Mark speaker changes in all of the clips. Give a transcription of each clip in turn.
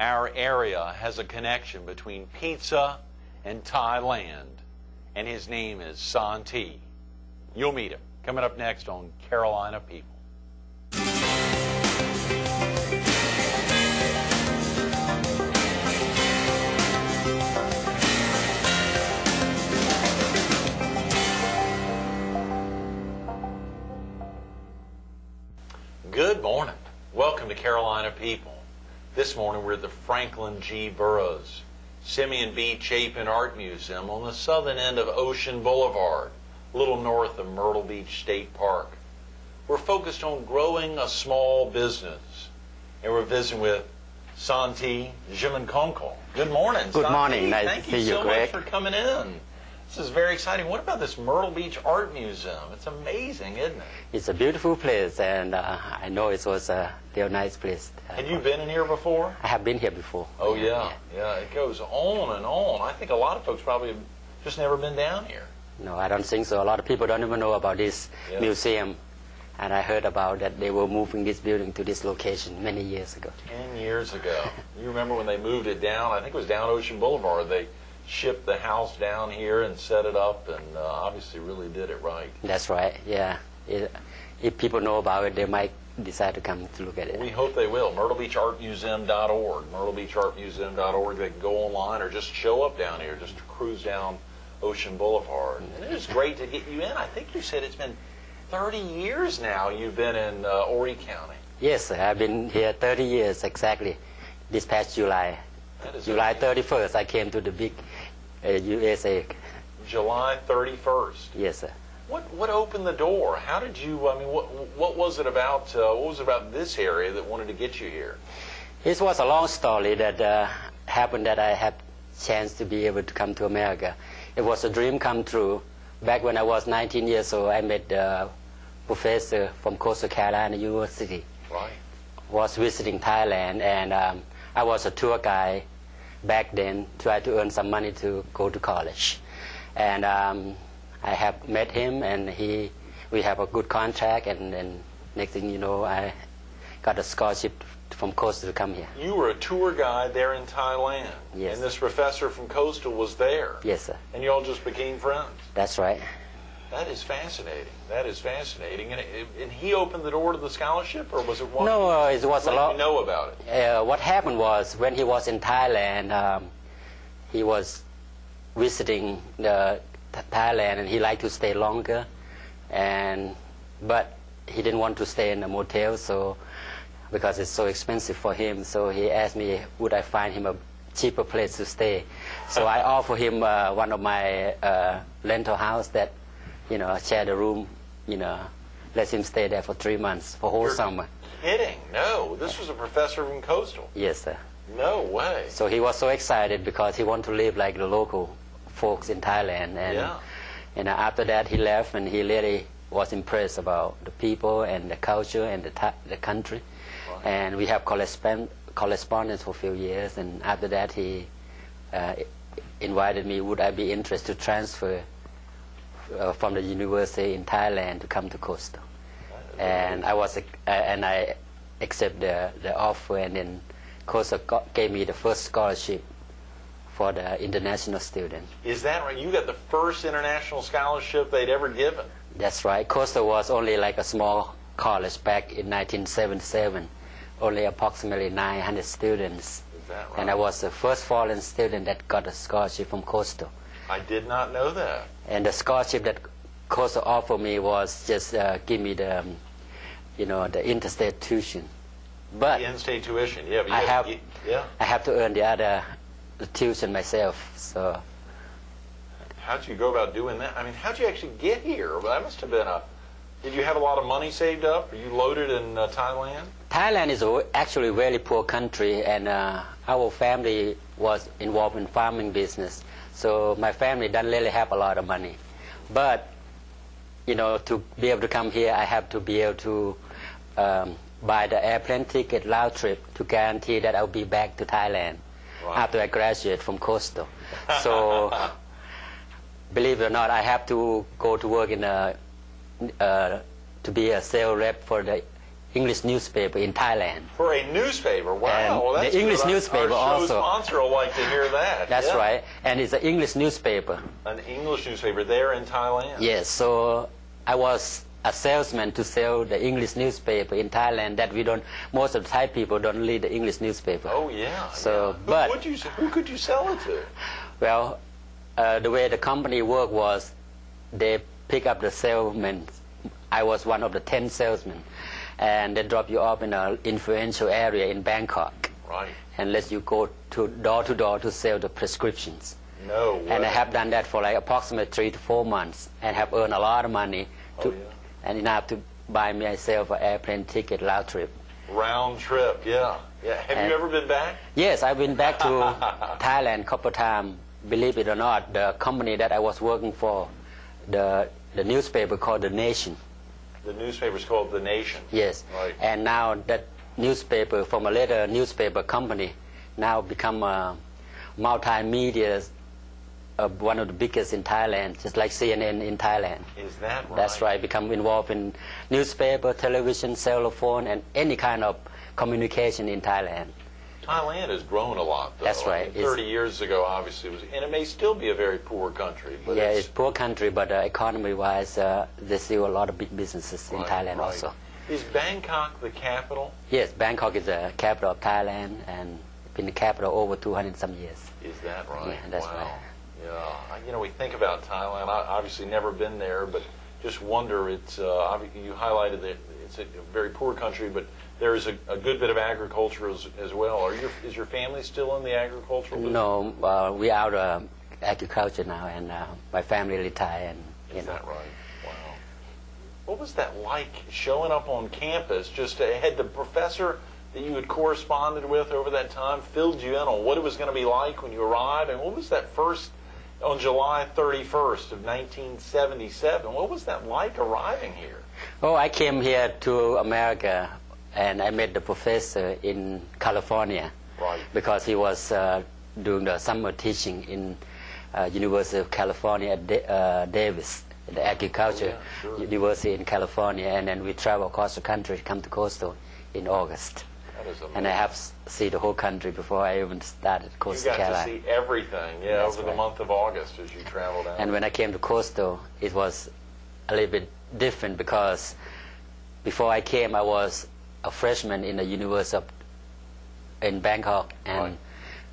Speaker 1: our area has a connection between pizza and Thailand, and his name is Santi. You'll meet him coming up next on Carolina People. Good morning. Welcome to Carolina People. This morning we're at the Franklin G. Burroughs Simeon B. Chapin Art Museum on the southern end of Ocean Boulevard, a little north of Myrtle Beach State Park. We're focused on growing a small business, and we're visiting with Santi Jimongkonkul. Good morning,
Speaker 2: Good
Speaker 1: Santi.
Speaker 2: morning. Nice
Speaker 1: Thank
Speaker 2: to
Speaker 1: you
Speaker 2: see you,
Speaker 1: so
Speaker 2: Greg.
Speaker 1: much for coming in. This is very exciting. What about this Myrtle Beach Art Museum? It's amazing, isn't it?
Speaker 2: It's a beautiful place, and I know it was a real nice place.
Speaker 1: Had you been in here before?
Speaker 2: I have been here before.
Speaker 1: Oh, yeah. It goes on and on. I think a lot of folks probably have just never been down here.
Speaker 2: No, I don't think so. A lot of people don't even know about this museum, and I heard about that they were moving this building to this location many years ago.
Speaker 1: 10 years ago. You remember when they moved it down? I think it was down Ocean Boulevard. They shipped the house down here and set it up, and obviously really did it right.
Speaker 2: That's right, yeah. If people know about it, they might decide to come to look at it.
Speaker 1: We hope they will. MyrtleBeachArtMuseum.org. MyrtleBeachArtMuseum.org. They can go online or just show up down here, just cruise down Ocean Boulevard. And it is great to get you in. I think you said it's been 30 years now you've been in Horry County.
Speaker 2: Yes, sir. I've been here 30 years exactly. This past July. July 31st, I came to the big USA.
Speaker 1: July 31st.
Speaker 2: Yes, sir.
Speaker 1: What opened the door? How did you? I mean, what was it about? What was it about this area that wanted to get you here?
Speaker 2: It was a long story that happened that I had chance to be able to come to America. It was a dream come true. Back when I was 19 years old, I met a professor from Coastal Carolina University.
Speaker 1: Right.
Speaker 2: Was visiting Thailand, and I was a tour guide back then, tried to earn some money to go to college. And I have met him, and we have a good contract, and then next thing you know, I got a scholarship from Coastal to come here.
Speaker 1: You were a tour guide there in Thailand.
Speaker 2: Yes.
Speaker 1: And this professor from Coastal was there.
Speaker 2: Yes, sir.
Speaker 1: And you all just became friends.
Speaker 2: That's right.
Speaker 1: That is fascinating. That is fascinating. And he opened the door to the scholarship, or was it one?
Speaker 2: No, it was a lot.
Speaker 1: You know about it.
Speaker 2: What happened was when he was in Thailand, he was visiting Thailand, and he liked to stay longer, but he didn't want to stay in a motel, so because it's so expensive for him. So he asked me, would I find him a cheaper place to stay? So I offered him one of my rental house that, share the room, let him stay there for 3 months, for whole summer.
Speaker 1: Kidding? No, this was a professor from Coastal.
Speaker 2: Yes, sir.
Speaker 1: No way.
Speaker 2: So he was so excited because he wanted to live like the local folks in Thailand, and after that he left, and he really was impressed about the people and the culture and the country. Right. And we have correspondence for a few years, and after that he invited me, would I be interested to transfer from the university in Thailand to come to Coastal. And I accepted the offer, and then Coastal gave me the first scholarship for the international student.
Speaker 1: Is that right? You got the first international scholarship they'd ever given?
Speaker 2: That's right. Coastal was only like a small college back in 1977, only approximately 900 students.
Speaker 1: Is that right?
Speaker 2: And I was the first foreign student that got a scholarship from Coastal.
Speaker 1: I did not know that.
Speaker 2: And the scholarship that Coastal offered me was just give me the, the interstate tuition. But
Speaker 1: the in-state tuition, yeah. But
Speaker 2: I have to earn the other tuition myself. So
Speaker 1: how'd you go about doing that? I mean, how'd you actually get here? Well, that must have been did you have a lot of money saved up? Are you loaded in Thailand?
Speaker 2: Thailand is actually a very poor country, and our family was involved in farming business. So my family doesn't really have a lot of money. But, to be able to come here, I have to be able to buy the airplane ticket round trip to guarantee that I'll be back to Thailand after I graduate from Coastal. So, believe it or not, I have to go to work in to be a sales rep for the English newspaper in Thailand.
Speaker 1: For a newspaper? Wow.
Speaker 2: And
Speaker 1: well, that's
Speaker 2: the English
Speaker 1: good.
Speaker 2: newspaper
Speaker 1: our
Speaker 2: also.
Speaker 1: sponsor will like to hear that.
Speaker 2: That's
Speaker 1: yeah.
Speaker 2: right. And it's an English newspaper.
Speaker 1: An English newspaper there in Thailand?
Speaker 2: Yes. So I was a salesman to sell the English newspaper in Thailand that most of the Thai people don't read the English newspaper.
Speaker 1: Oh, yeah.
Speaker 2: So,
Speaker 1: yeah.
Speaker 2: but...
Speaker 1: Who could you sell it to?
Speaker 2: Well, the way the company worked was they pick up the salesmen. I was one of the 10 salesmen. And they drop you off in an influential area in Bangkok.
Speaker 1: Right.
Speaker 2: And let you go to door to sell the prescriptions.
Speaker 1: No way.
Speaker 2: And I have done that for like approximately 3 to 4 months and have earned a lot of money. And enough to buy myself an airplane ticket round trip.
Speaker 1: Round trip, yeah. Have you ever been back?
Speaker 2: Yes, I've been back to Thailand a couple of times. Believe it or not, the company that I was working for, the newspaper called The Nation.
Speaker 1: The newspaper's called The Nation.
Speaker 2: Yes.
Speaker 1: Right.
Speaker 2: And now that newspaper, from a later newspaper company, now become a multimedia, one of the biggest in Thailand, just like CNN in Thailand.
Speaker 1: Is that right?
Speaker 2: That's right. Become involved in newspaper, television, cell phone, and any kind of communication in Thailand.
Speaker 1: Thailand has grown a lot, though.
Speaker 2: That's right.
Speaker 1: I mean, 30 years ago, obviously, and it may still be a very poor country. But
Speaker 2: yeah, it's a poor country, but economy-wise, there's still a lot of big businesses in Thailand also.
Speaker 1: Is Bangkok the capital?
Speaker 2: Yes, Bangkok is the capital of Thailand, and been the capital over 200 some years.
Speaker 1: Is that right?
Speaker 2: Yeah, that's
Speaker 1: wow.
Speaker 2: right.
Speaker 1: Yeah, we think about Thailand. I obviously never been there, but just wonder. It's you highlighted that it's a very poor country, but there is a good bit of agriculture as well. Is your family still in the agricultural business?
Speaker 2: No, we out of agriculture now, and my family retired.
Speaker 1: Is that right? Wow. What was that like showing up on campus? Just had the professor that you had corresponded with over that time filled you in on what it was going to be like when you arrived, and what was that first? On July 31st of 1977. What was that like arriving here?
Speaker 2: Oh, I came here to America and I met the professor in California.
Speaker 1: Right.
Speaker 2: Because he was doing the summer teaching in University of California at Davis, the agriculture university in California. And then we travel across the country to come to Coastal in August. And I have seen the whole country before I even started Coastal Carolina.
Speaker 1: You got to see everything, over the month of August as you traveled out.
Speaker 2: And when I came to Coastal, it was a little bit different because before I came, I was a freshman in the university in Bangkok, and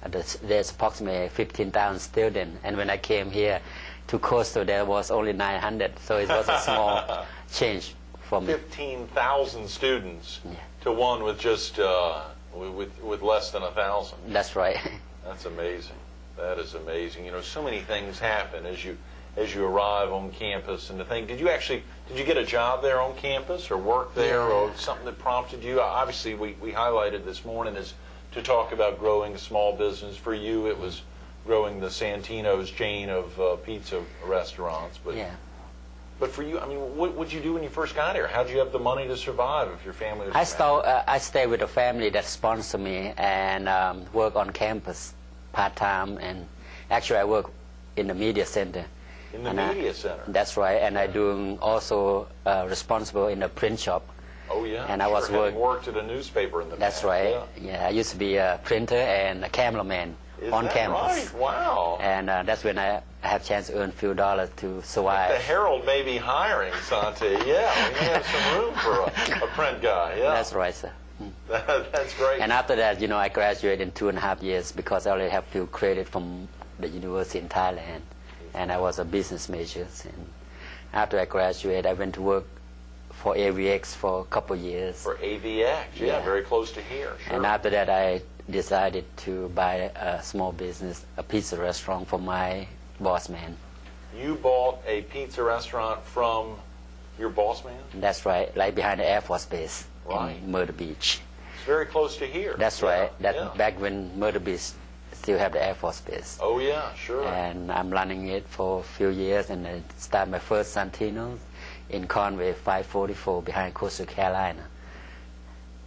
Speaker 2: there's approximately 15,000 students. And when I came here to Coastal, there was only 900, so it was a small change for me.
Speaker 1: 15,000 students. To one with just with less than 1,000.
Speaker 2: That's right.
Speaker 1: That's amazing. That is amazing. So many things happen as you arrive on campus. And to think, did you get a job there on campus or work there or something that prompted you? Obviously, we highlighted this morning is to talk about growing a small business. For you, it was growing the Santino's chain of pizza restaurants. But for you, I mean, what did you do when you first got here? How did you have the money to survive if your family was
Speaker 2: I stayed with a family that sponsored me and work on campus part-time. And actually, I work in the media center.
Speaker 1: In the media center?
Speaker 2: That's right. And I doing also responsible in the print shop.
Speaker 1: Oh, yeah.
Speaker 2: And I was
Speaker 1: worked at a newspaper in the
Speaker 2: That's
Speaker 1: past.
Speaker 2: Right. Yeah, I used to be a printer and a cameraman on campus.
Speaker 1: Right? Wow.
Speaker 2: And that's when I had a chance to earn a few dollars to survive.
Speaker 1: The Herald may be hiring, Santi. Yeah, we may have some room for a print guy. Yeah.
Speaker 2: That's right, sir.
Speaker 1: That's great.
Speaker 2: And after that, I graduated in 2.5 years because I already have few credit from the university in Thailand. And I was a business major. And after I graduated, I went to work for AVX for a couple of years.
Speaker 1: For AVX, yeah, very close to here. Sure.
Speaker 2: And after that, I decided to buy a small business, a pizza restaurant for my boss man.
Speaker 1: You bought a pizza restaurant from your boss man?
Speaker 2: That's right, like behind the Air Force Base in Myrtle Beach.
Speaker 1: It's very close to here.
Speaker 2: That's right. Back when Myrtle Beach still have the Air Force Base.
Speaker 1: Oh yeah, sure.
Speaker 2: And I'm running it for a few years, and I started my first Santino's in Conway 544 behind Coastal Carolina.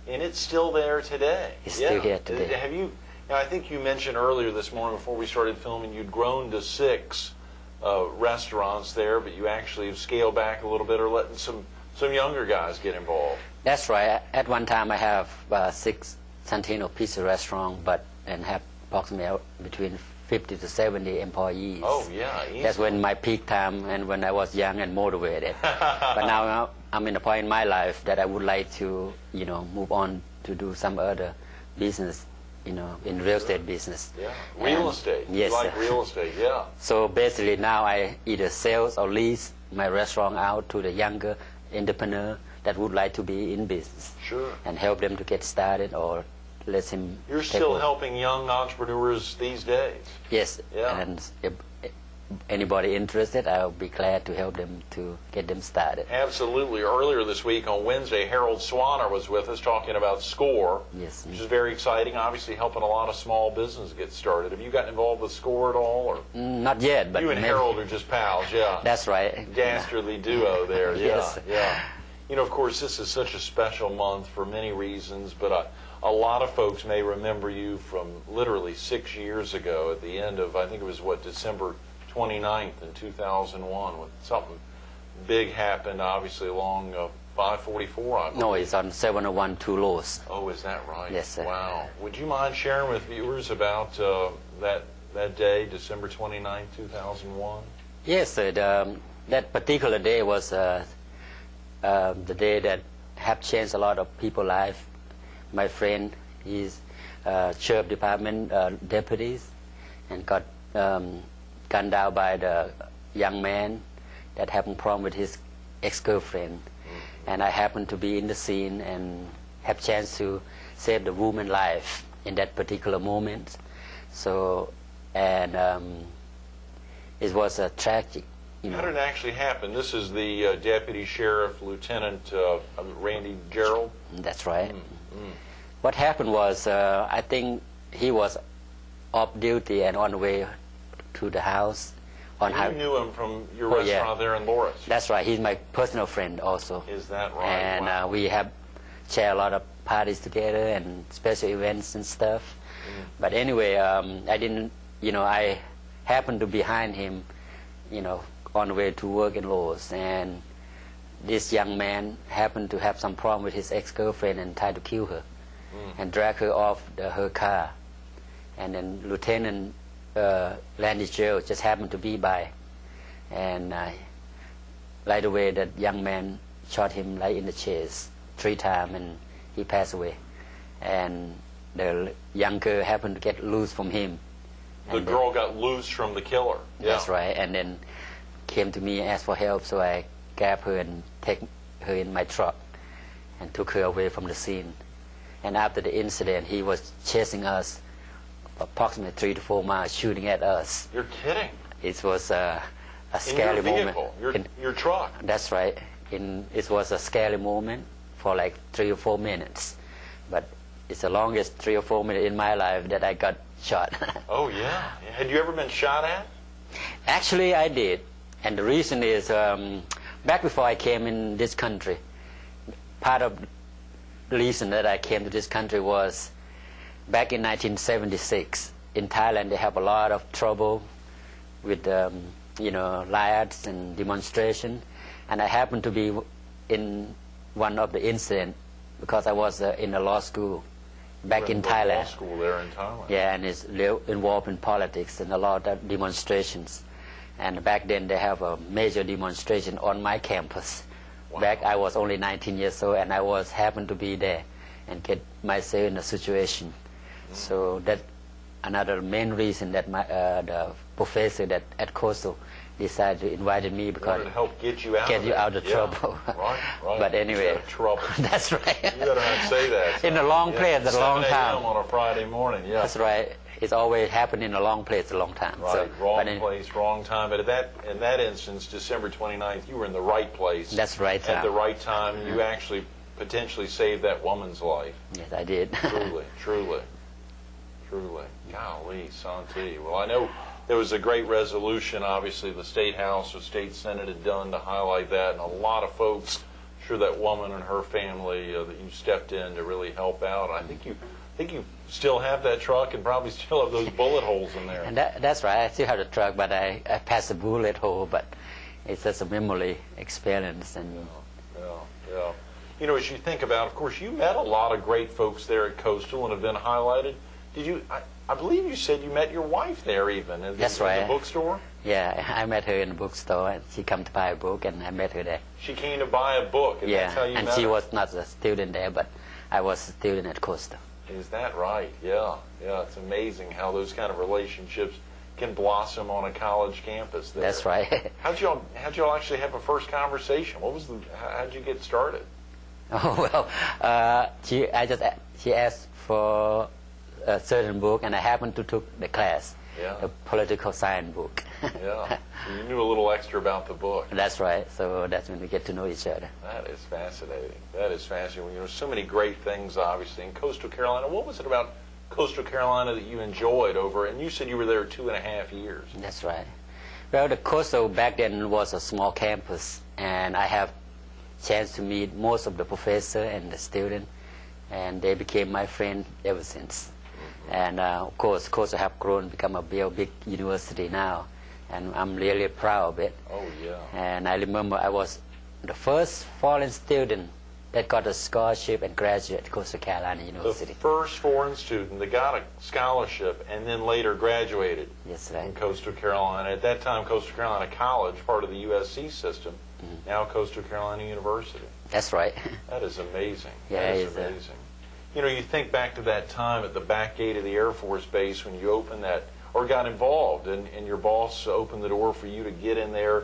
Speaker 1: And it's still there today.
Speaker 2: It's still here today.
Speaker 1: Have you? I think you mentioned earlier this morning before we started filming, you'd grown to 6 restaurants there, but you actually have scaled back a little bit or letting some some younger guys get involved.
Speaker 2: That's right. At one time, I have 6 Santino pizza restaurant, and have approximately between 50 to 70 employees.
Speaker 1: Oh yeah, easy.
Speaker 2: That's when my peak time and when I was young and motivated. But now I'm in a point in my life that I would like to, move on to do some other business, in real estate business.
Speaker 1: Yeah, real estate.
Speaker 2: Yes.
Speaker 1: You like real estate, yeah.
Speaker 2: So basically now I either sell or lease my restaurant out to the younger entrepreneur that would like to be in business.
Speaker 1: Sure.
Speaker 2: And help them to get started or let him.
Speaker 1: You're still helping young entrepreneurs these days.
Speaker 2: Yes.
Speaker 1: Yeah.
Speaker 2: And if anybody interested, I'll be glad to help them to get them started.
Speaker 1: Absolutely. Earlier this week on Wednesday, Harold Swanner was with us talking about SCORE,
Speaker 2: Yes.
Speaker 1: which is very exciting, obviously helping a lot of small businesses get started. Have you gotten involved with SCORE at all? Or?
Speaker 2: Not yet, but
Speaker 1: you and Harold are just pals, yeah.
Speaker 2: That's right.
Speaker 1: Dastardly duo there, yeah,
Speaker 2: Yes.
Speaker 1: yeah. Of course, this is such a special month for many reasons, but a lot of folks may remember you from literally 6 years ago at the end of, I think it was, December 29th in 2001, when something big happened, obviously, along 544, I believe.
Speaker 2: No, it's on 701 Toulouse.
Speaker 1: Oh, is that right?
Speaker 2: Yes, sir.
Speaker 1: Wow. Would you mind sharing with viewers about that day, December 29th, 2001?
Speaker 2: Yes, sir. That particular day was the day that have changed a lot of people's life. My friend, he's sheriff department deputies, and got gunned down by the young man that having problem with his ex-girlfriend. And I happened to be in the scene and have chance to save the woman's life in that particular moment. So, and it was a tragic.
Speaker 1: How did it actually happen? This is the Deputy Sheriff Lieutenant Randy Gerald?
Speaker 2: That's right. What happened was, I think he was off duty and on the way to the house.
Speaker 1: You knew him from your restaurant there in Loris?
Speaker 2: That's right. He's my personal friend also.
Speaker 1: Is that right?
Speaker 2: And
Speaker 1: wow.
Speaker 2: We have shared a lot of parties together and special events and stuff. But anyway, I didn't, I happened to be behind him, on the way to work in Loris. And this young man happened to have some problem with his ex-girlfriend and tried to kill her and drag her off her car. And then Lieutenant Randy Gerald just happened to be by, and right away that young man shot him right in the chest 3 times, and he passed away. And the young girl happened to get loose from him.
Speaker 1: The girl got loose from the killer.
Speaker 2: That's right. And then came to me and asked for help, so I grabbed her and take her in my truck and took her away from the scene. And after the incident, he was chasing us approximately 3 to 4 miles, shooting at us.
Speaker 1: You're kidding.
Speaker 2: It was a scary moment.
Speaker 1: Your truck.
Speaker 2: That's right. It was a scary moment for like 3 or 4 minutes. But it's the longest 3 or 4 minutes in my life that I got shot.
Speaker 1: Oh, yeah. Had you ever been shot at?
Speaker 2: Actually, I did. And the reason is, back before I came in this country, part of the reason that I came to this country was back in 1976, in Thailand, they have a lot of trouble with, riots and demonstration. And I happened to be in one of the incidents because I was in a law school back in Thailand.
Speaker 1: Law school there in Thailand.
Speaker 2: Yeah, and it's involved in politics and a lot of demonstrations. And back then they have a major demonstration on my campus.
Speaker 1: Wow.
Speaker 2: Back I was only 19 years old, and I happened to be there and get myself in a situation. So that another main reason that the professor at Coastal decided to invite me, because
Speaker 1: to help get you out of
Speaker 2: trouble.
Speaker 1: Right.
Speaker 2: But anyway,
Speaker 1: trouble.
Speaker 2: That's right.
Speaker 1: You better not say that.
Speaker 2: In a long place at a long time.
Speaker 1: 7 a.m. on a Friday morning. Yeah.
Speaker 2: That's right. It's always happened in a long place a long time.
Speaker 1: Right. Wrong place, wrong time. But in that instance, December 29th, you were in the right place.
Speaker 2: That's right.
Speaker 1: At the right time, and you actually potentially saved that woman's life.
Speaker 2: Yes, I did.
Speaker 1: Truly. Golly, Santi. Well, I know there was a great resolution, obviously, the State House or State Senate had done to highlight that, and a lot of folks, I'm sure that woman and her family, that you stepped in to really help out. I think you still have that truck and probably still have those bullet holes in there.
Speaker 2: And that's right. I still have the truck, but I passed the bullet hole, but it's just a memory experience. And
Speaker 1: Yeah. yeah. You know, as you think about, of course, you met a lot of great folks there at Coastal and have been highlighted. Did you? I believe you said you met your wife there even in
Speaker 2: That's right.
Speaker 1: In the bookstore.
Speaker 2: Yeah, I met her in the bookstore, and she came to buy a book, and I met her there.
Speaker 1: She came to buy a book, and
Speaker 2: yeah,
Speaker 1: that's how you
Speaker 2: and
Speaker 1: met
Speaker 2: she
Speaker 1: her.
Speaker 2: was not a student there, but I was a student at Coastal.
Speaker 1: Is that right? Yeah, yeah. It's amazing how those kind of relationships can blossom on a college campus there.
Speaker 2: That's right.
Speaker 1: How'd y'all actually have a first conversation? How'd you get started?
Speaker 2: Oh well, she asked for a certain book, and I happened to took the class,
Speaker 1: Yeah.
Speaker 2: the political science book.
Speaker 1: Yeah. So you knew a little extra about the book.
Speaker 2: That's right. So that's when we get to know each other.
Speaker 1: That is fascinating. That is fascinating. You know, so many great things, obviously, in Coastal Carolina. What was it about Coastal Carolina that you enjoyed over? And you said you were there 2.5 years.
Speaker 2: That's right. Well, the Coastal back then was a small campus, and I have chance to meet most of the professor and the student, and they became my friend ever since. And of course, Coastal have grown, become a big university now, and I'm really proud of it.
Speaker 1: Oh yeah.
Speaker 2: And I remember I was the first foreign student that got a scholarship and graduated at Coastal Carolina University.
Speaker 1: The first foreign student that got a scholarship and then later graduated
Speaker 2: Yes, right.
Speaker 1: in Coastal Carolina. At that time, Coastal Carolina College, part of the USC system, now Coastal Carolina University.
Speaker 2: That's right.
Speaker 1: That is amazing.
Speaker 2: Yeah,
Speaker 1: that
Speaker 2: it
Speaker 1: is
Speaker 2: is,
Speaker 1: amazing. You know, you think back to that time at the back gate of the Air Force Base when you opened that, or got involved, and your boss opened the door for you to get in there.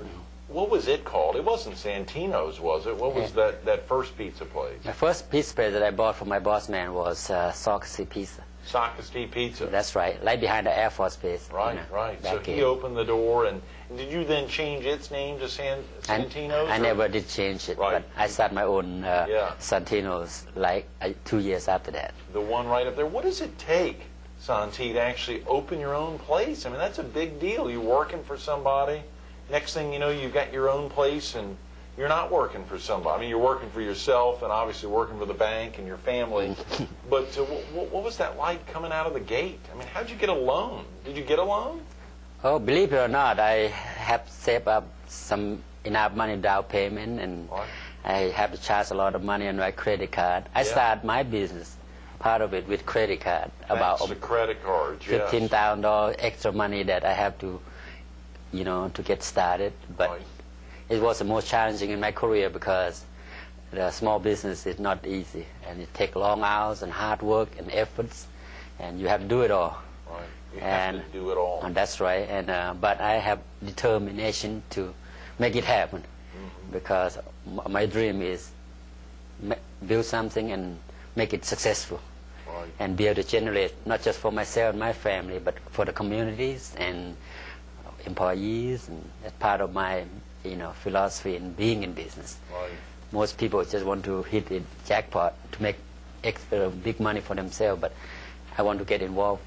Speaker 1: What was it called? It wasn't Santino's, was it? What was that first pizza place?
Speaker 2: My first pizza place that I bought from my boss man was Soccer Pizza.
Speaker 1: Soccer Pizza.
Speaker 2: That's right, right behind the Air Force Base.
Speaker 1: Right, right. So he opened the door, and did you then change its name to Santino's?
Speaker 2: I never did change it,
Speaker 1: Right.
Speaker 2: but I started my own
Speaker 1: Yeah.
Speaker 2: Santino's like 2 years after that.
Speaker 1: The one right up there. What does it take, Santi, to actually open your own place? I mean, that's a big deal. You're working for somebody. Next thing you know, you've got your own place, and you're not working for somebody. I mean, you're working for yourself and obviously working for the bank and your family. But what was that like coming out of the gate? I mean, how'd you get a loan? Did you get a loan?
Speaker 2: Oh, believe it or not, I have saved up some enough money down payment, and
Speaker 1: Right.
Speaker 2: I have to charge a lot of money on my credit card. I
Speaker 1: Yeah.
Speaker 2: started my business, part of it with credit card,
Speaker 1: Thanks to credit cards, yes.
Speaker 2: $15,000 extra money that I have to, to get started. But
Speaker 1: Right.
Speaker 2: it was the most challenging in my career because the small business is not easy, and it takes long hours and hard work and efforts, and you have to do it all.
Speaker 1: Right. You have to do it all.
Speaker 2: And that's right. And but I have determination to make it happen, because my dream is build something and make it successful,
Speaker 1: Right.
Speaker 2: and be able to generate not just for myself and my family, but for the communities and employees. And that's part of my philosophy in being in business.
Speaker 1: Right.
Speaker 2: Most people just want to hit the jackpot to make extra big money for themselves, but I want to get involved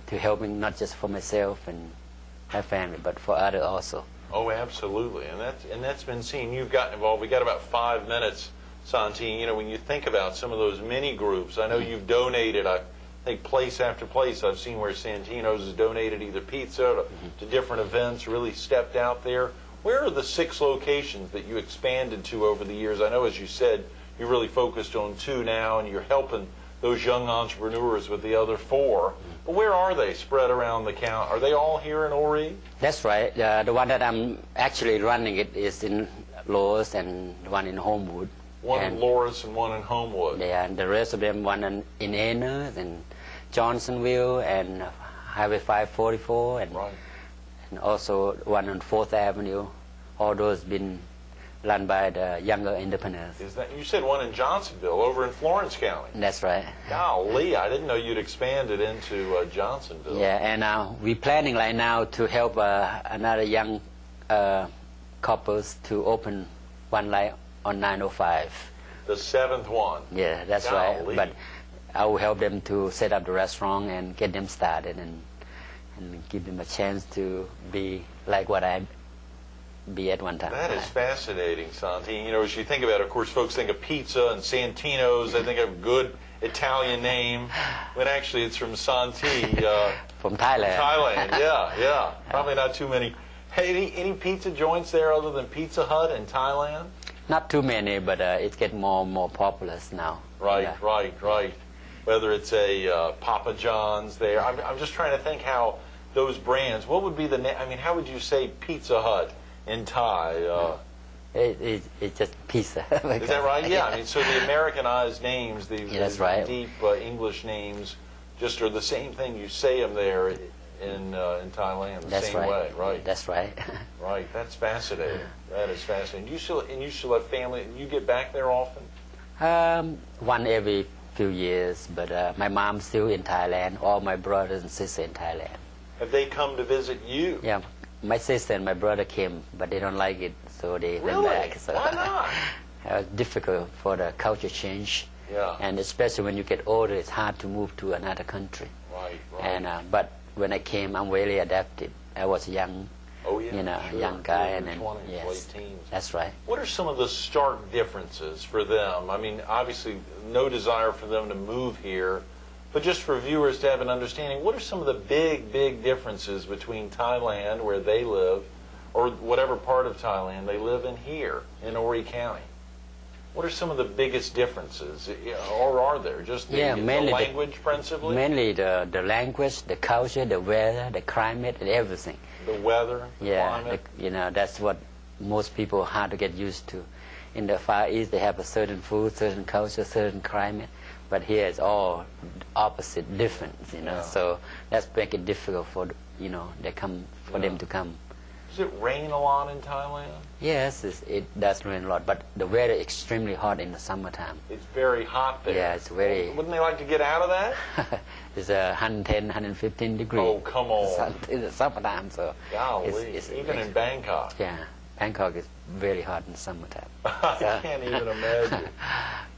Speaker 2: to helping not just for myself and my family, but for others also.
Speaker 1: Oh, absolutely, and that's been seen. You've gotten involved. We got about 5 minutes, Santi. You know, when you think about some of those mini groups, I know you've donated. I think place after place I've seen where Santino's has donated either pizza to different events. Really stepped out there. Where are the 6 locations that you expanded to over the years? I know, as you said, you really focused on 2 now, and you're helping those young entrepreneurs with the other 4. But where are they spread around the count? Are they all here in Horry?
Speaker 2: That's right. The one that I'm actually running it is in Lois, and the one in Homewood.
Speaker 1: One in Loris and one in Homewood.
Speaker 2: Yeah, and the rest of them, one in Ennis and Johnsonville and Highway 544, and
Speaker 1: Right.
Speaker 2: and also one on 4th Avenue. All those been run by the younger entrepreneurs.
Speaker 1: Is that, you said one in Johnsonville, over in Florence County.
Speaker 2: That's right.
Speaker 1: Golly, I didn't know you'd expanded into Johnsonville.
Speaker 2: Yeah, and we're planning right now to help another young couples to open one line on 905.
Speaker 1: The 7th one.
Speaker 2: Yeah, that's
Speaker 1: Golly.
Speaker 2: right. But I will help them to set up the restaurant and get them started, and give them a chance to be like what I be at one time.
Speaker 1: That is fascinating, Santi. You know, as you think about it, of course, folks think of pizza and Santino's. They think of a good Italian name, when actually it's from Santi.
Speaker 2: From Thailand.
Speaker 1: Thailand, yeah. Probably not too many. Hey, any pizza joints there other than Pizza Hut in Thailand?
Speaker 2: Not too many, but it's getting more and more popular now.
Speaker 1: Right,
Speaker 2: Yeah.
Speaker 1: right. Whether it's a Papa John's there. I'm just trying to think how those brands, what would be the name? I mean, how would you say Pizza Hut in Thai?
Speaker 2: It's just pizza.
Speaker 1: Is that right? Yeah, I mean, so the Americanized names, the
Speaker 2: that's right.
Speaker 1: deep English names, just are the same thing. You say them there in Thailand the
Speaker 2: That's
Speaker 1: same
Speaker 2: right.
Speaker 1: way, right?
Speaker 2: That's right.
Speaker 1: Right. That's fascinating. That is fascinating. You still have family. You get back there often?
Speaker 2: One every few years, but my mom's still in Thailand. All my brothers and sisters in Thailand.
Speaker 1: Have they come to visit you?
Speaker 2: Yeah, my sister and my brother came, but they don't like it, so they went back. So
Speaker 1: Why not?
Speaker 2: It's difficult for the culture change.
Speaker 1: Yeah.
Speaker 2: And especially when you get older, it's hard to move to another country.
Speaker 1: Right.
Speaker 2: And but when I came, I'm really adapted. I was young,
Speaker 1: Oh, yeah,
Speaker 2: sure. Young
Speaker 1: Yeah,
Speaker 2: guy,
Speaker 1: in
Speaker 2: and
Speaker 1: your
Speaker 2: then
Speaker 1: 20s,
Speaker 2: yes,
Speaker 1: late teens.
Speaker 2: that's right.
Speaker 1: What are some of the stark differences for them? I mean, obviously, no desire for them to move here, but just for viewers to have an understanding, what are some of the big differences between Thailand, where they live, or whatever part of Thailand they live in here in Ori County? What are some of the biggest differences, or are there? Just the language, principally?
Speaker 2: Mainly the language, the culture, the weather, the climate, and everything.
Speaker 1: The weather, the climate?
Speaker 2: That's what most people hard to get used to. In the Far East, they have a certain food, certain culture, certain climate, but here it's all opposite, different.
Speaker 1: Yeah.
Speaker 2: So that's make it difficult for them to come.
Speaker 1: Does it rain a lot in Thailand?
Speaker 2: Yes, it does rain a lot, but the weather is extremely hot in the summertime.
Speaker 1: It's very hot there.
Speaker 2: Yeah, it's very...
Speaker 1: Wouldn't they like to get out of that?
Speaker 2: It's 110, 115 degrees.
Speaker 1: Oh, come on.
Speaker 2: In the summertime, so...
Speaker 1: Golly, even in Bangkok.
Speaker 2: Yeah, Bangkok is very hot in the summertime.
Speaker 1: I can't even imagine.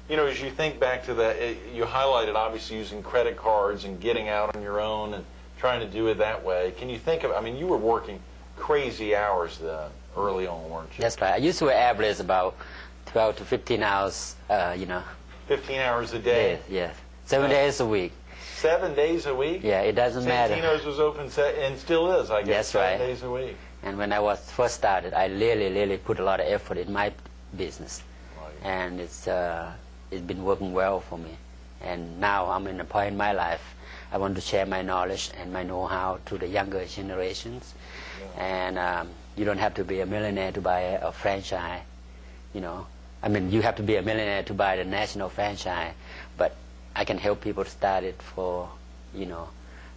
Speaker 1: As you think back to that, you highlighted obviously using credit cards and getting out on your own and trying to do it that way. Can you think of, you were working crazy hours then, early on, weren't you?
Speaker 2: That's right. I used to average about 12 to 15 hours,
Speaker 1: 15 hours a day?
Speaker 2: Yes. 7 days a week.
Speaker 1: 7 days a week?
Speaker 2: Yeah, it doesn't matter.
Speaker 1: Santino's was open, and still is, I guess,
Speaker 2: That's right.
Speaker 1: 7 days a week.
Speaker 2: And when I was first started, I really put a lot of effort in my business.
Speaker 1: Right.
Speaker 2: And it's been working well for me. And now I'm in a point in my life, I want to share my knowledge and my know-how to the younger generations. Yeah. And you don't have to be a millionaire to buy a franchise, you have to be a millionaire to buy the national franchise, but I can help people start it for,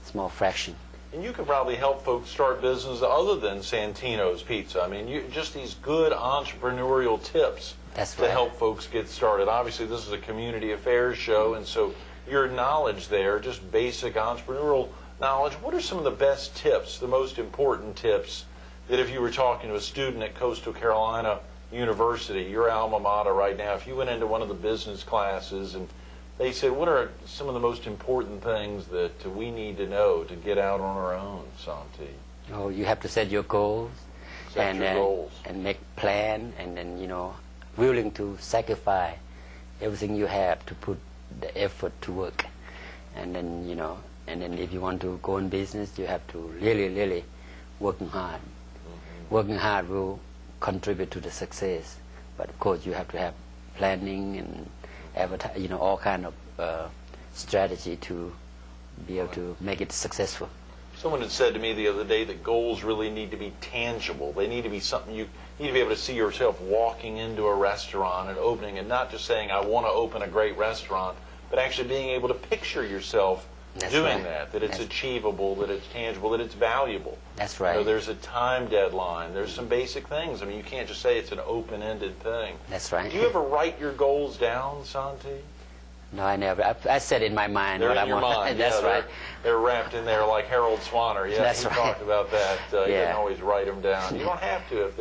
Speaker 2: small fraction.
Speaker 1: And you could probably help folks start business other than Santino's Pizza. Just these good entrepreneurial tips to help folks get started. Obviously, this is a community affairs show, and so your knowledge there, just basic entrepreneurial knowledge, what are some of the best tips, the most important tips, that if you were talking to a student at Coastal Carolina University, your alma mater right now, if you went into one of the business classes and they said, what are some of the most important things that we need to know to get out on our own, Santi?
Speaker 2: Oh, you have to set your goals.
Speaker 1: Set your goals.
Speaker 2: And make plan, and then, willing to sacrifice everything you have to put the effort to work. And then, and then if you want to go in business, you have to really working hard. Mm-hmm. Working hard will contribute to the success. But of course, you have to have planning and advertise, all kind of strategy to be able to make it successful.
Speaker 1: Someone had said to me the other day that goals really need to be tangible. They need to be something you need to be able to see yourself walking into a restaurant and opening, and not just saying, I want to open a great restaurant, but actually being able to picture yourself doing that it's achievable, that it's tangible, that it's valuable.
Speaker 2: That's right.
Speaker 1: There's a time deadline. There's some basic things. You can't just say it's an open-ended thing.
Speaker 2: That's right.
Speaker 1: Do you ever write your goals down, Santi?
Speaker 2: No, I never. I said in my mind
Speaker 1: they're
Speaker 2: what
Speaker 1: in
Speaker 2: I
Speaker 1: your
Speaker 2: want.
Speaker 1: Mind.
Speaker 2: That's right.
Speaker 1: They're wrapped in there like Harold Swanner. Yeah,
Speaker 2: That's
Speaker 1: he
Speaker 2: right.
Speaker 1: talked about that. You didn't always write them down. You don't have to if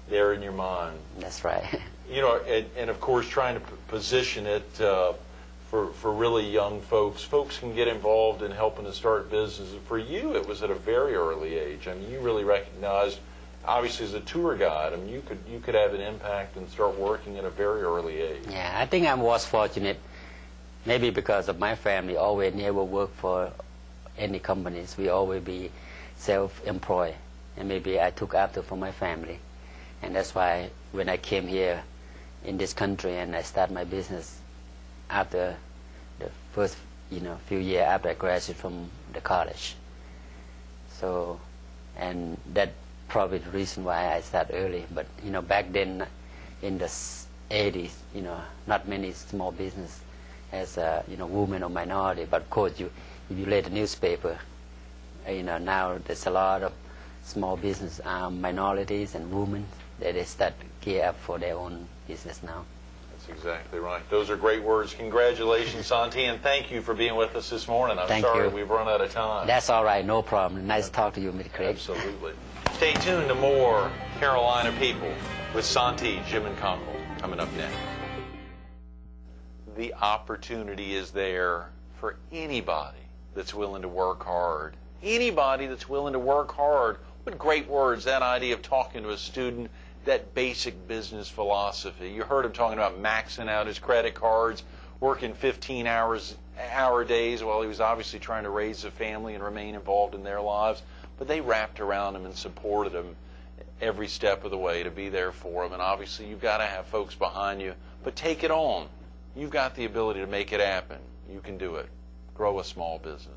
Speaker 1: they're in your mind.
Speaker 2: That's right.
Speaker 1: And of course, trying to position it for really young folks. Folks can get involved in helping to start businesses. For you, it was at a very early age. You really recognized, obviously, as a tour guide, you could have an impact and start working at a very early age.
Speaker 2: Yeah, I think I was fortunate. Maybe because of my family, always never work for any companies. We always be self-employed. And maybe I took after for my family. And that's why when I came here, in this country, and I start my business after the first few years after I graduated from the college. So, and that probably the reason why I start early. But back then in the 80s, not many small business as women or minority. But of course, if you read the newspaper, now there's a lot of small business minorities and women that they start gear up for their own business now.
Speaker 1: That's exactly right. Those are great words. Congratulations, Santi, and thank you for being with us this morning. I'm sorry we've run out of time.
Speaker 2: That's all right, no problem. Nice to talk to you, Mr. Craig.
Speaker 1: Absolutely. Stay tuned to more Carolina People with Santi Jimongkonkul coming up next. The opportunity is there for anybody that's willing to work hard. Anybody that's willing to work hard. What great words, that idea of talking to a student, that basic business philosophy. You heard him talking about maxing out his credit cards, working 15-hour days while he was obviously trying to raise a family and remain involved in their lives. But they wrapped around him and supported him every step of the way to be there for him. And obviously you've got to have folks behind you, but take it on. You've got the ability to make it happen. You can do it. Grow a small business.